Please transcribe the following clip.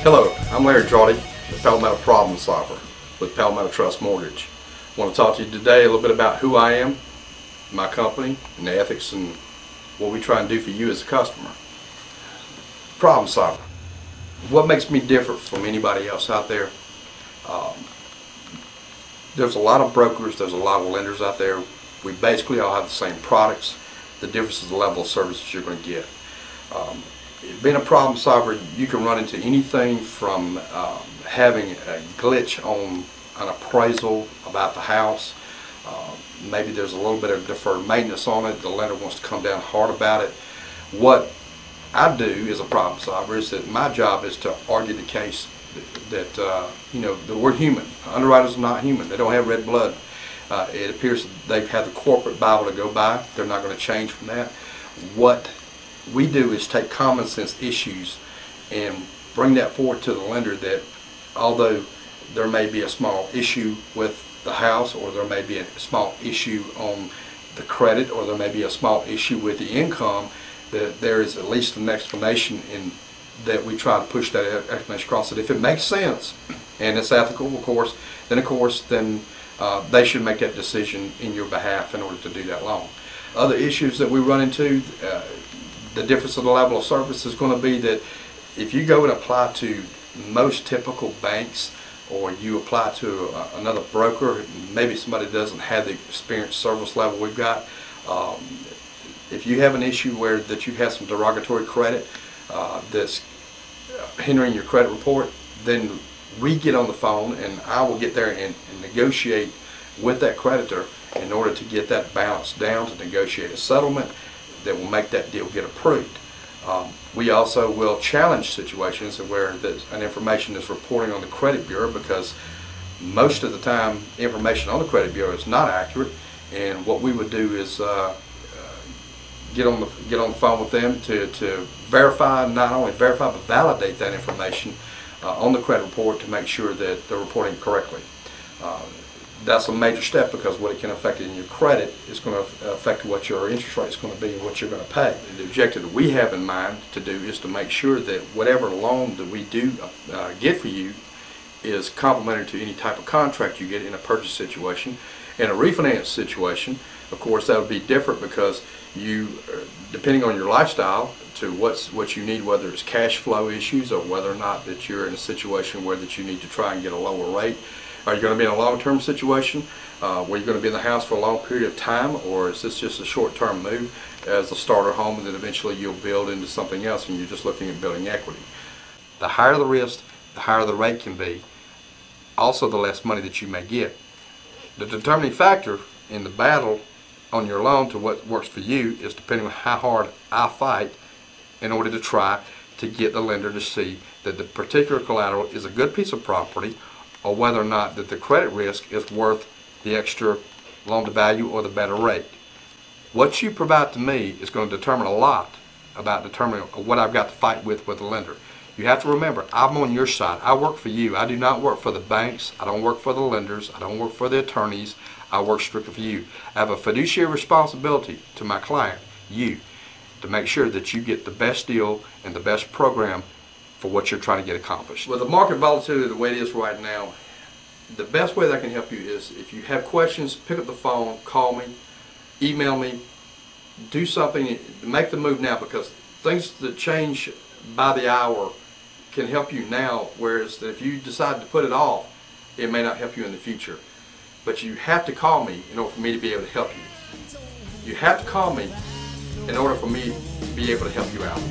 Hello, I'm Larry Drawdy, the Palmetto Problem Solver with Palmetto Trust Mortgage. I want to talk to you today a little bit about who I am, my company, and the ethics and what we try and do for you as a customer. Problem solver. What makes me different from anybody else out there? There's a lot of brokers, there's a lot of lenders out there. We basically all have the same products. The difference is the level of services you're going to get. Being a problem solver, you can run into anything from having a glitch on an appraisal about the house. Maybe there's a little bit of deferred maintenance on it. The lender wants to come down hard about it. What I do as a problem solver is that my job is to argue the case that that we're human. Underwriters are not human. They don't have red blood. It appears that they've had the corporate Bible to go by. They're not going to change from that. What we do is take common sense issues and bring that forward to the lender, that although there may be a small issue with the house, or there may be a small issue on the credit, or there may be a small issue with the income, that there is at least an explanation, in that we try to push that explanation across. That if it makes sense and it's ethical, of course, then they should make that decision in your behalf in order to do that loan. Other issues that we run into, the difference of the level of service is going to be that if you go and apply to most typical banks, or you apply to another broker, maybe somebody doesn't have the experienced service level we've got, if you have an issue where that you have some derogatory credit that's hindering your credit report, then we get on the phone and I will get there and negotiate with that creditor in order to get that balance down, to negotiate a settlement that will make that deal get approved. We also will challenge situations where an information is reporting on the credit bureau, because most of the time information on the credit bureau is not accurate, and what we would do is get on the phone with them to verify, not only verify but validate that information on the credit report to make sure that they're reporting correctly. That's a major step, because what it can affect in your credit is going to affect what your interest rate is going to be and what you're going to pay. The objective that we have in mind to do is to make sure that whatever loan that we do get for you is complementary to any type of contract you get in a purchase situation. In a refinance situation, of course, that would be different, because you, depending on your lifestyle, to what you need, whether it's cash flow issues or whether or not that you're in a situation where that you need to try and get a lower rate. Are you going to be in a long-term situation where you're going to be in the house for a long period of time, or is this just a short-term move as a starter home, and then eventually you'll build into something else and you're just looking at building equity? The higher the risk, the higher the rate can be, also the less money that you may get. The determining factor in the battle on your loan to what works for you is depending on how hard I fight in order to try to get the lender to see that the particular collateral is a good piece of property, or whether or not that the credit risk is worth the extra loan to value or the better rate. What you provide to me is going to determine a lot about determining what I've got to fight with the lender. You have to remember, I'm on your side. I work for you. I do not work for the banks. I don't work for the lenders. I don't work for the attorneys. I work strictly for you. I have a fiduciary responsibility to my client, you, to make sure that you get the best deal and the best program for what you're trying to get accomplished. With the market volatility the way it is right now, the best way that I can help you is, if you have questions, pick up the phone, call me, email me, do something, make the move now, because things that change by the hour can help you now, whereas if you decide to put it off, it may not help you in the future. But you have to call me in order for me to be able to help you. You have to call me in order for me to be able to help you out.